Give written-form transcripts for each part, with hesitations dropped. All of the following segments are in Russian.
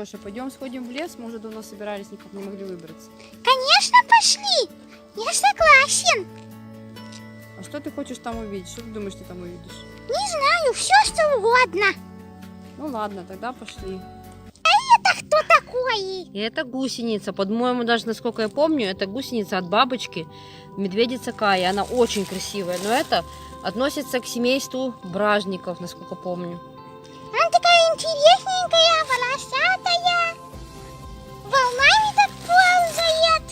Леша, пойдем сходим в лес, мы уже давно собирались, никак не могли выбраться. Конечно, пошли. Я согласен. А что ты хочешь там увидеть? Что ты думаешь, ты там увидишь? Не знаю, все что угодно. Ну ладно, тогда пошли. Это кто такой? И это гусеница. По-моему, даже насколько я помню, это гусеница от бабочки, медведица Кая. Она очень красивая, но это относится к семейству бражников, насколько помню. Она такая интересненькая, волосатая. Волнами так ползает.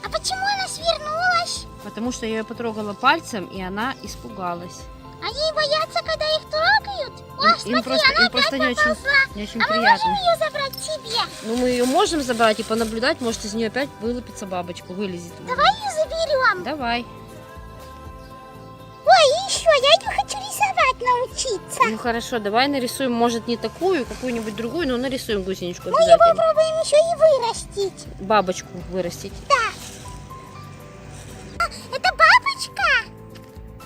А почему она свернулась? Потому что я ее потрогала пальцем, и она испугалась. Они боятся, когда их трогают. О, смотри, Им она просто опять поползла. не очень А мы приятно. можем ее забрать себе? Ну, мы ее можем забрать и понаблюдать, может, из нее опять вылупится бабочка, вылезет. Давай ее заберем. Давай. Ой, и еще, я ее хочу рисовать научиться. Ну хорошо, давай нарисуем, может, не такую, какую-нибудь другую, но нарисуем гусеничку Мы ее обязательно. попробуем еще и вырастить. Бабочку вырастить. Да. А, это бабочка?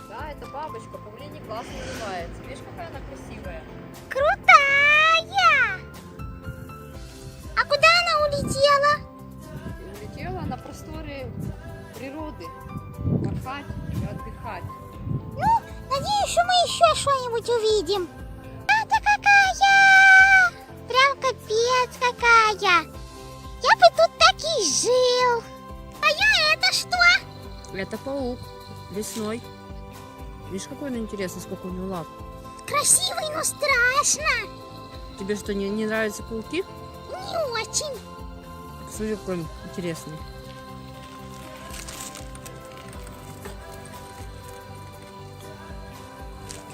Да, это бабочка, по мне классно называется. Видишь, какая она красивая. Крутая. А куда она улетела? И улетела на просторы природы. Порхать и отдыхать. Ну, надеюсь, что мы еще что-нибудь увидим. Это какая? Прям капец какая. Я бы тут так и жил. А я это что? Это паук лесной. Видишь, какой он интересный, сколько у него лап. Красивый, но страшно. Тебе что, не нравятся пауки? Не очень. Смотри, какой он интересный.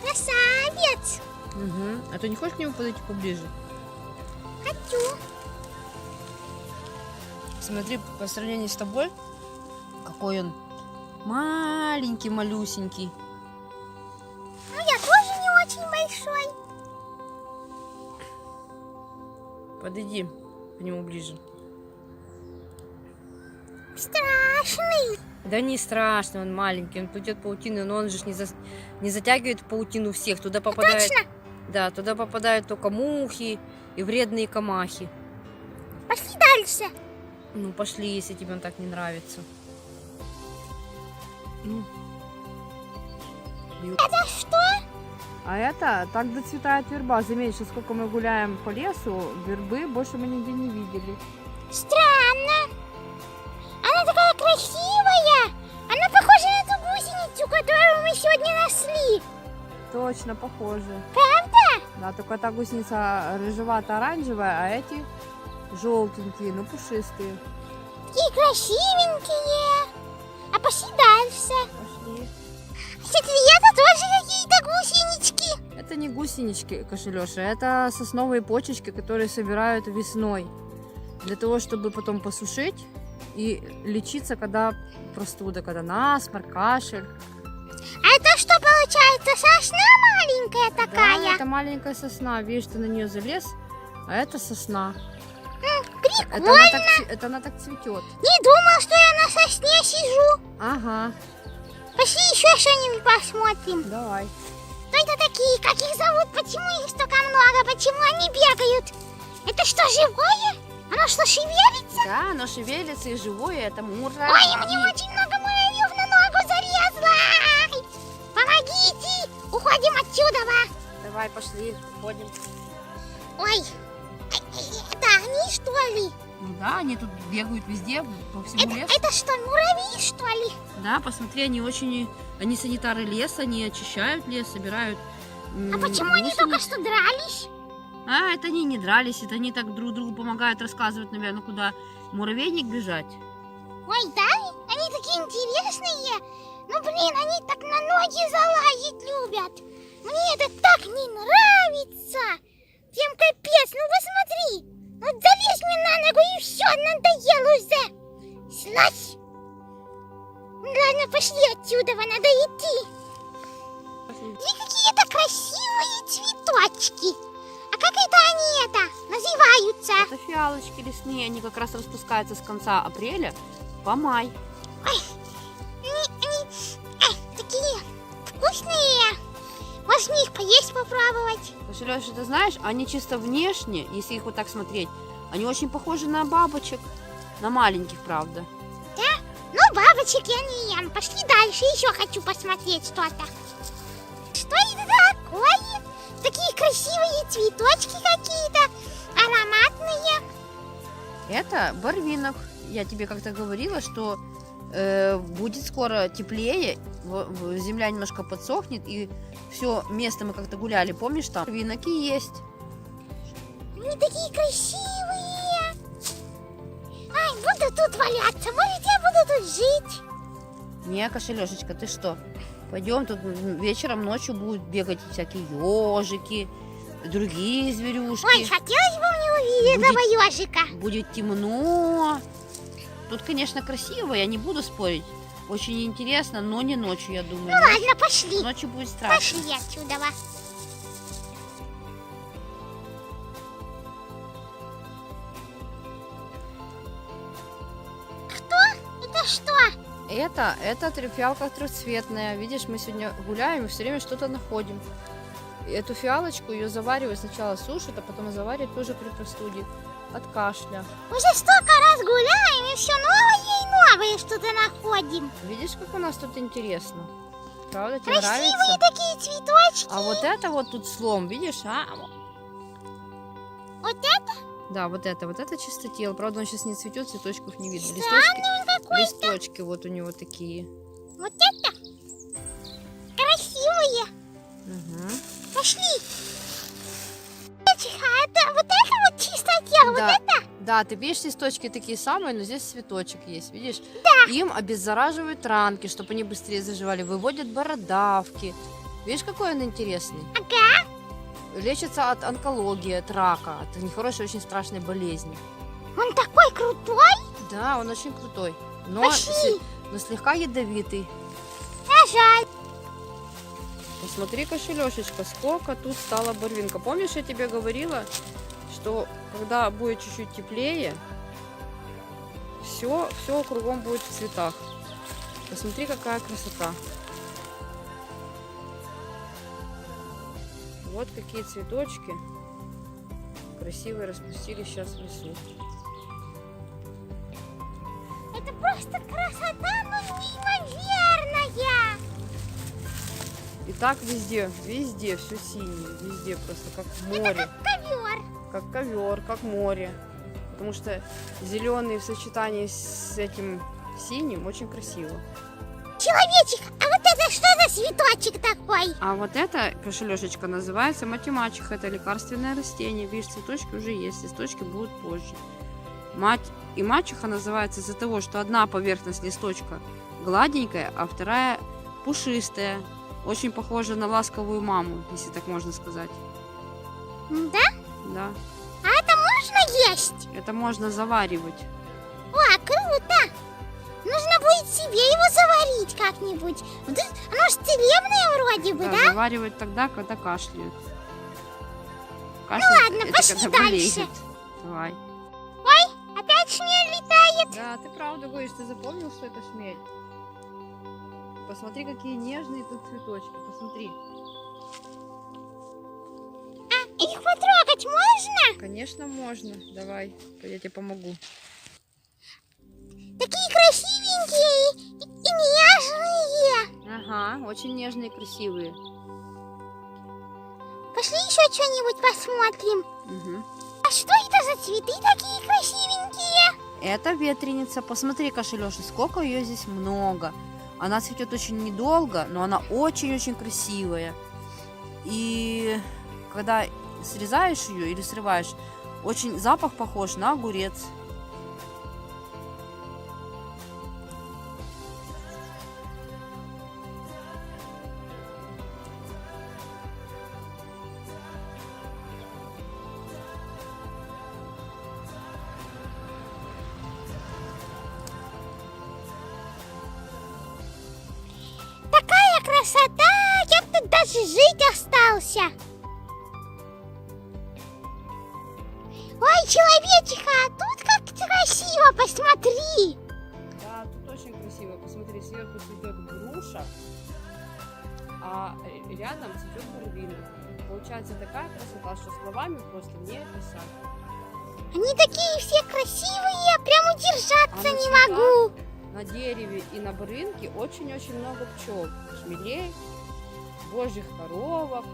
Красавец. Угу. А ты не хочешь к нему подойти поближе? Хочу. Смотри, по сравнению с тобой, какой он маленький, малюсенький. Ну, я тоже не очень большой. Подойди к нему ближе. Страшный. Да не страшно, он маленький, он плетет паутину, но он же не затягивает паутину всех. Туда попадает, Точно? да, туда попадают только мухи и вредные комахи. Пошли дальше. Ну, пошли, если тебе он так не нравится. Ну. Это что? А это так доцветает верба. Заметь, что сколько мы гуляем по лесу, вербы больше мы нигде не видели. Странно. Она такая красивая. Она похожа на ту гусеницу, которую мы сегодня нашли. Точно похоже. Правда? Да, только та гусеница рыжевато-оранжевая, а эти желтенькие, но пушистые. Такие красивенькие. А пошли дальше. Пошли. Смотри, это тоже какие-то гусенички. Это не гусенички, Кошелеша, это сосновые почечки, которые собирают весной. Для того, чтобы потом посушить и лечиться, когда простуда, когда насморк, кашель. А это что получается? Сосна маленькая такая? Да, это маленькая сосна. Видишь, ты на нее залез, а это сосна. Прикольно. Это она так цветет. Не думал, что я на сосне сижу. Ага, Пошли еще что-нибудь посмотрим. давай. Кто это такие? Как их зовут? Почему их столько много? Почему они бегают? Это что, живое? Оно что, шевелится? Да, оно шевелится и живое, это муравьи. Ой, мне очень много муравьев на ногу залезло. Ай! Помогите! Уходим отсюда. Давай, пошли, уходим. Ой, это они что ли? Ну да, они тут бегают везде, по всему лесу. Это что, муравьи что ли? Да, посмотри, они санитары леса, они очищают лес, собирают. А почему они только что дрались? А, это они не дрались, это они так друг другу помогают рассказывать, наверное, куда муравейник бежать. Ой, да? Они такие интересные. Ну, блин, они так на ноги залазить любят. Мне это так не нравится. Прям капец, ну посмотри. Ну, залезь мне на ногу и все, надоело уже. Слазь. Ладно, пошли отсюда, надо идти. Смотри, какие-то красивые цветочки. А как это они называются? Это фиалочки лесные, они как раз распускаются с конца апреля по май. Они такие вкусные. Можно их поесть? есть попробовать. Кошелёша, ты знаешь, они чисто внешне, если их вот так смотреть, они очень похожи на бабочек. На маленьких, правда. Ну, бабочек я не ем. Пошли дальше, еще хочу посмотреть что-то. Что это такое? Такие красивые цветочки какие-то, ароматные. Это барвинок. Я тебе как-то говорила, что будет скоро теплее, земля немножко подсохнет, и все место мы как-то гуляли, помнишь, там барвинок и есть. Они такие красивые. Ай, буду тут валяться. Может, я буду тут жить? Не, Кошелёшечка, ты что? Пойдем, тут вечером, ночью будут бегать всякие ежики, другие зверюшки. Ой, хотелось бы мне увидеть этого ежика. Будет темно. Тут, конечно, красиво, я не буду спорить. Очень интересно, но не ночью, я думаю. Ну ладно, пошли. Ночью будет страшно. Пошли отсюда. Кто? Это что? Это фиалка трехцветная. Видишь, мы сегодня гуляем и все время что-то находим. Эту фиалочку ее заваривают, сначала сушат, а потом заваривают тоже при простуде. От кашля. Уже столько раз гуляем, и все новое и новое что-то находим. Видишь, как у нас тут интересно? Правда, тебе Красивые нравится? такие цветочки. А вот это вот тут слом, видишь? Вот это? Да, вот это чистотел. Правда, он сейчас не цветет, цветочков не видно. Странный он какой-то. Листочки вот у него такие. Вот это? Красивые. Угу. Пошли. А это вот это вот чистотел, Да. вот это? Да, ты видишь, листочки такие самые, но здесь цветочек есть, видишь? Да. Им обеззараживают ранки, чтобы они быстрее заживали, выводят бородавки. Видишь, какой он интересный? Ага. Лечится от онкологии, от рака, от нехорошей, очень страшной болезни. Он такой крутой. Да, он очень крутой, но, Пошли. но слегка ядовитый. А жаль. Посмотри, Кошелёшечка, сколько тут стало барвинка. Помнишь, я тебе говорила, что когда будет чуть-чуть теплее, все кругом будет в цветах. Посмотри, какая красота. Вот какие цветочки красивые распустились сейчас в лесу. Это просто красота, но неимоверная. И так везде все синее, везде просто как море. Ковер. Как ковер, как море. Потому что зеленый в сочетании с этим синим очень красиво. Человечек, а вот это что за цветочек такой? А вот это, Кошелёшечка, называется математиха. Это лекарственное растение. Видишь, цветочки уже есть, листочки будут позже. Мать и мачеха называется из-за того, что одна поверхность листочка гладенькая, а вторая пушистая. Очень похожа на ласковую маму, если так можно сказать. Да? Да. А это можно есть? Это можно заваривать. О, круто! Нужно будет себе его заварить как-нибудь. Оно же целебное вроде бы, да? Заваривать тогда, когда кашляют. ладно, это пошли когда дальше. болеют. Давай. Опять шмель летает. Да, ты правда говоришь, ты запомнил, что это шмель? Посмотри, какие нежные тут цветочки, посмотри. А их потрогать можно? Конечно, можно. Давай, я тебе помогу. Такие красивенькие и нежные. Ага, очень нежные, красивые. Пошли еще что-нибудь посмотрим. Угу. А что это за цветы такие красивенькие? Это ветреница. Посмотри, Кошелёша, сколько ее здесь много. Она цветет очень недолго, но она очень-очень красивая. И когда срезаешь ее или срываешь, очень запах похож на огурец. Такая красота! Я бы тут даже жить остался. Ой, человечек, а тут как красиво, посмотри. Да, тут очень красиво. Посмотри, сверху цветет груша, а рядом цветет барвинок. Получается такая красота, что словами просто не описать. Они такие все красивые, прям удержаться А на не цветах, могу. На дереве и на брынке очень-очень много пчел, шмелей, божьих коровок,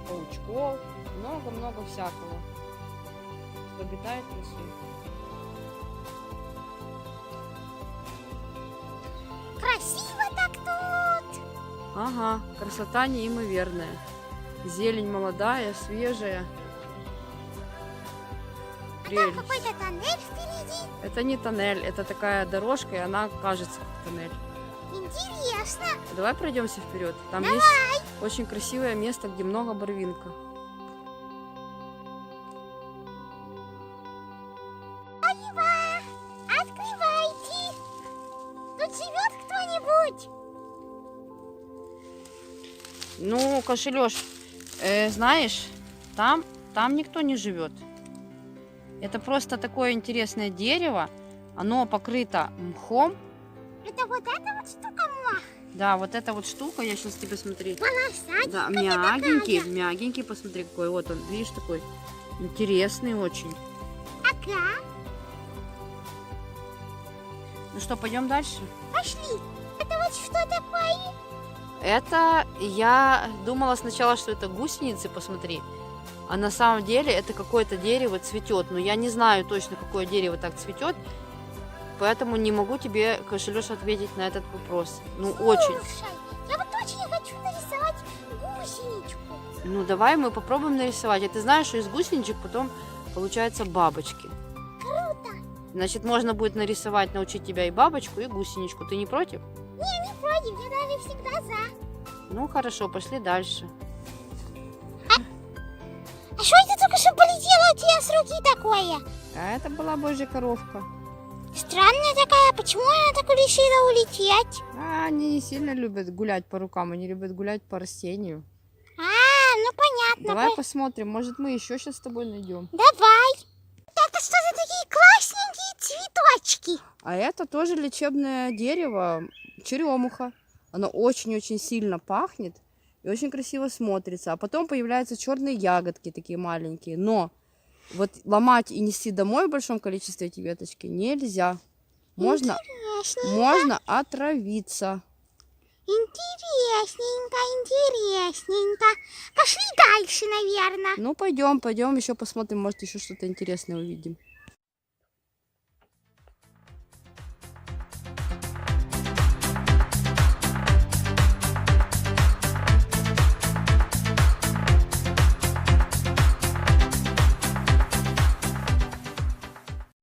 паучков, много-много всякого, что обитает в лесу. Красиво так тут. Ага, красота неимоверная. Зелень молодая, свежая. Там Прелесть. какой-то тоннель впереди. Это не тоннель, это такая дорожка, и она кажется как тоннель. Интересно. Давай пройдемся вперед. Там есть очень красивое место, где много барвинка. Открывайте. Тут живет кто-нибудь? Ну, Кошелёш, знаешь, там никто не живет. Это просто такое интересное дерево. Оно покрыто мхом. Это вот эта вот штука мох. Да, вот эта вот штука, я сейчас тебе смотри. Полосатенькая Да, мягенький, мягенький, посмотри какой. Вот он, видишь, такой интересный очень. Ага, Ну что, пойдем дальше? пошли. Это вот что такое? Это я думала сначала, что это гусеницы, посмотри. А на самом деле это какое-то дерево цветет. Но я не знаю точно, какое дерево так цветет. Поэтому не могу тебе, Кошелёш, ответить на этот вопрос. Ну, очень. Слушай, я вот очень хочу нарисовать гусеничку. Ну, давай мы попробуем нарисовать. А ты знаешь, что из гусеничек потом получаются бабочки. Круто. Значит, можно будет нарисовать, научить тебя и бабочку, и гусеничку. Ты не против? Не против, я даже всегда за. Ну, хорошо, пошли дальше. А что это только что полетело у тебя с руки такое? А это была божья коровка. Странная такая, почему она так решила улететь? А, они не сильно любят гулять по рукам, они любят гулять по растению. Ну понятно. Давай посмотрим, может, мы еще сейчас с тобой найдем. Давай. Это что за такие классненькие цветочки? А это тоже лечебное дерево, черемуха. Оно очень-очень сильно пахнет и очень красиво смотрится. А потом появляются черные ягодки такие маленькие. Но вот ломать и нести домой в большом количестве эти веточки нельзя. Можно отравиться. Интересненько. Пошли дальше, наверное. Ну, пойдем, еще посмотрим, может, еще что-то интересное увидим.